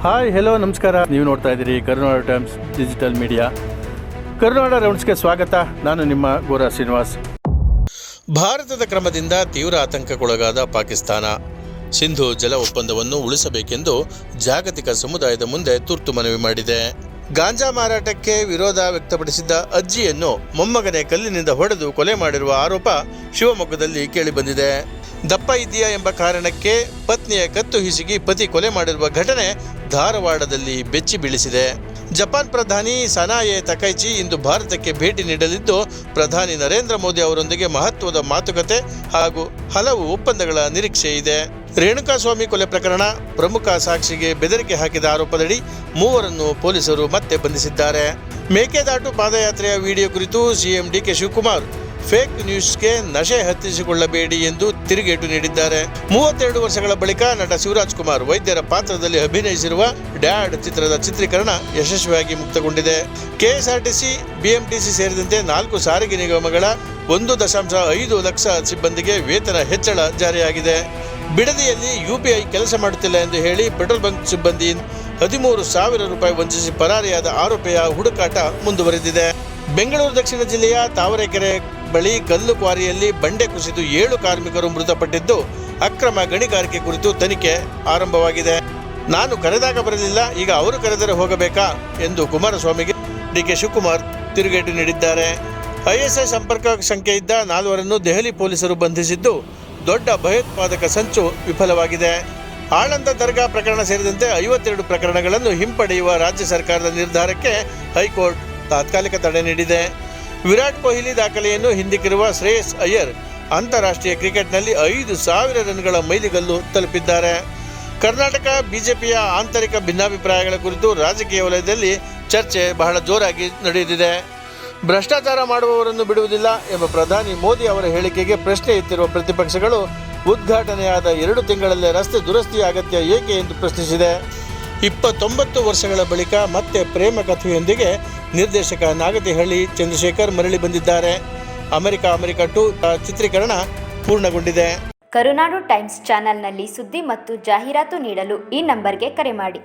Hi hello ನಮಸ್ಕಾರ. ನೀವು ನೋಡ್ತಾ ಇದ್ದೀರಿ ಕರುನಾಡ ಟೈಮ್ಸ್ ಡಿಜಿಟಲ್ ಮೀಡಿಯಾ. ಕರುನಾಡ ರೌಂಡ್ಸ್ಗೆ ಸ್ವಾಗತ. ನಾನು ನಿಮ್ಮ ಗೋರಾ ಶ್ರೀನಿವಾಸ್. ಭಾರತದ ಕ್ರಮದಿಂದ ತೀವ್ರ ಆತಂಕಕ್ಕೊಳಗಾದ ಪಾಕಿಸ್ತಾನ ಸಿಂಧು ಜಲ ಒಪ್ಪಂದವನ್ನು ಉಳಿಸಬೇಕೆಂದು ಜಾಗತಿಕ ಸಮುದಾಯದ ಮುಂದೆ ತುರ್ತು ಮನವಿ ಮಾಡಿದೆ. ಗಾಂಜಾ ಮಾರಾಟಕ್ಕೆ ವಿರೋಧ ವ್ಯಕ್ತಪಡಿಸಿದ್ದ ಅಜ್ಜಿಯನ್ನು ಮೊಮ್ಮಗನೇ ಕಲ್ಲಿನಿಂದ ಹೊಡೆದು ಕೊಲೆ ಮಾಡಿರುವ ಆರೋಪ ಶಿವಮೊಗ್ಗದಲ್ಲಿ ಕೇಳಿಬಂದಿದೆ. ದಪ್ಪ ಇದೆಯಾ ಎಂಬ ಕಾರಣಕ್ಕೆ ಪತ್ನಿಯ ಕತ್ತು ಹಿಸುಕಿ ಪತಿ ಕೊಲೆ ಮಾಡಿರುವ ಘಟನೆ ಧಾರವಾಡದಲ್ಲಿ ಬೆಚ್ಚಿ ಬೀಳಿಸಿದೆ. ಜಪಾನ್ ಪ್ರಧಾನಿ ಸನಾಯೆ ತಕೈಚಿ ಇಂದು ಭಾರತಕ್ಕೆ ಭೇಟಿ ನೀಡಲಿದ್ದು, ಪ್ರಧಾನಿ ನರೇಂದ್ರ ಮೋದಿ ಅವರೊಂದಿಗೆ ಮಹತ್ವದ ಮಾತುಕತೆ ಹಾಗೂ ಹಲವು ಒಪ್ಪಂದಗಳ ನಿರೀಕ್ಷೆ ಇದೆ. ರೇಣುಕಾಸ್ವಾಮಿ ಕೊಲೆ ಪ್ರಕರಣ ಪ್ರಮುಖ ಸಾಕ್ಷಿಗೆ ಬೆದರಿಕೆ ಹಾಕಿದ ಆರೋಪದಡಿ ಮೂವರನ್ನು ಪೊಲೀಸರು ಮತ್ತೆ ಬಂಧಿಸಿದ್ದಾರೆ. ಮೇಕೆದಾಟು ಪಾದಯಾತ್ರೆಯ ವಿಡಿಯೋ ಕುರಿತು ಸಿಎಂ ಡಿಕೆ ಶಿವಕುಮಾರ್ ಫೇಕ್ ನ್ಯೂಸ್ಗೆ ನಶೆ ಹತ್ತಿಸಿಕೊಳ್ಳಬೇಡಿ ಎಂದು ತಿರುಗೇಟು ನೀಡಿದ್ದಾರೆ. 32 ವರ್ಷಗಳ ಬಳಿಕ ನಟ ಶಿವರಾಜ್ ಕುಮಾರ್ ವೈದ್ಯರ ಪಾತ್ರದಲ್ಲಿ ಅಭಿನಯಿಸಿರುವ ಡ್ಯಾಡ್ ಚಿತ್ರದ ಚಿತ್ರೀಕರಣ ಯಶಸ್ವಿಯಾಗಿ ಮುಕ್ತಗೊಂಡಿದೆ. ಕೆಎಸ್ಆರ್ಟಿಸಿ, ಬಿಎಂಟಿಸಿ ಸೇರಿದಂತೆ 4 ಸಾರಿಗೆ ನಿಗಮಗಳ 1.5 ಲಕ್ಷ ಸಿಬ್ಬಂದಿಗೆ ವೇತನ ಹೆಚ್ಚಳ ಜಾರಿಯಾಗಿದೆ. ಬಿಡದಿಯಲ್ಲಿ ಯುಪಿಐ ಕೆಲಸ ಮಾಡುತ್ತಿಲ್ಲ ಎಂದು ಹೇಳಿ ಪೆಟ್ರೋಲ್ ಬಂಕ್ ಸಿಬ್ಬಂದಿ 13,000 ರೂಪಾಯಿ ವಂಚಿಸಿ ಪರಾರಿಯಾದ ಆರೋಪಿಯ ಹುಡುಕಾಟ ಮುಂದುವರೆದಿದೆ. ಬೆಂಗಳೂರು ದಕ್ಷಿಣ ಜಿಲ್ಲೆಯ ತಾವರೆಕೆರೆ ಬಳಿ ಕಲ್ಲು ಕ್ವಾರಿಯಲ್ಲಿ ಬಂಡೆ ಕುಸಿದು 7 ಕಾರ್ಮಿಕರು ಮೃತಪಟ್ಟಿದ್ದು, ಅಕ್ರಮ ಗಣಿಗಾರಿಕೆ ಕುರಿತು ತನಿಖೆ ಆರಂಭವಾಗಿದೆ. ನಾನು ಕರೆದಾಗ ಬರಲಿಲ್ಲ, ಈಗ ಅವರು ಕರೆದರೆ ಹೋಗಬೇಕಾ ಎಂದು ಕುಮಾರಸ್ವಾಮಿಗೆ ಡಿಕೆ ಶಿವಕುಮಾರ್ ತಿರುಗೇಟು ನೀಡಿದ್ದಾರೆ. ಐಎಸ್ಐ ಸಂಪರ್ಕ ಸಂಖ್ಯೆ ಇದ್ದ 4 ದೆಹಲಿ ಪೊಲೀಸರು ಬಂಧಿಸಿದ್ದು, ದೊಡ್ಡ ಭಯೋತ್ಪಾದಕ ಸಂಚು ವಿಫಲವಾಗಿದೆ. ಆಳಂದ ದರ್ಗಾ ಪ್ರಕರಣ ಸೇರಿದಂತೆ 52 ಪ್ರಕರಣಗಳನ್ನು ಹಿಂಪಡೆಯುವ ರಾಜ್ಯ ಸರ್ಕಾರದ ನಿರ್ಧಾರಕ್ಕೆ ಹೈಕೋರ್ಟ್ ತಾತ್ಕಾಲಿಕ ತಡೆ ನೀಡಿದೆ. ವಿರಾಟ್ ಕೊಹ್ಲಿ ದಾಖಲೆಯನ್ನು ಹಿಂದಿಕ್ಕಿರುವ ಶ್ರೇಯಸ್ ಅಯ್ಯರ್ ಅಂತಾರಾಷ್ಟ್ರೀಯ ಕ್ರಿಕೆಟ್ನಲ್ಲಿ 5,000 ರನ್ಗಳ ಮೈಲಿಗಲ್ಲು ತಲುಪಿದ್ದಾರೆ. ಕರ್ನಾಟಕ ಬಿಜೆಪಿಯ ಆಂತರಿಕ ಭಿನ್ನಾಭಿಪ್ರಾಯಗಳ ಕುರಿತು ರಾಜಕೀಯ ವಲಯದಲ್ಲಿ ಚರ್ಚೆ ಬಹಳ ಜೋರಾಗಿ ನಡೆಯುತ್ತಿದೆ. ಭ್ರಷ್ಟಾಚಾರ ಮಾಡುವವರನ್ನು ಬಿಡುವುದಿಲ್ಲ ಎಂಬ ಪ್ರಧಾನಿ ಮೋದಿ ಅವರ ಹೇಳಿಕೆಗೆ ಪ್ರಶ್ನೆ ಎತ್ತಿರುವ ಪ್ರತಿಪಕ್ಷಗಳು ಉದ್ಘಾಟನೆಯಾದ 2 ತಿಂಗಳಲ್ಲೇ ರಸ್ತೆ ದುರಸ್ತಿಯ ಅಗತ್ಯ ಏಕೆ ಎಂದು ಪ್ರಶ್ನಿಸಿದೆ. 29 ವರ್ಷಗಳ ಬಳಿಕ ಮತ್ತೆ ಪ್ರೇಮ ಕಥೆಯೊಂದಿಗೆ ನಿರ್ದೇಶಕ ನಾಗತಿಹಳ್ಳಿ ಚಂದ್ರಶೇಖರ್ ಮರಳಿ ಬಂದಿದ್ದಾರೆ. ಅಮೆರಿಕ 2 ಚಿತ್ರೀಕರಣ ಪೂರ್ಣಗೊಂಡಿದೆ. ಕರುನಾಡು ಟೈಮ್ಸ್ ಚಾನೆಲ್ನಲ್ಲಿ ಸುದ್ದಿ ಮತ್ತು ಜಾಹೀರಾತು ನೀಡಲು ಈ ನಂಬರ್ಗೆ ಕರೆ ಮಾಡಿ.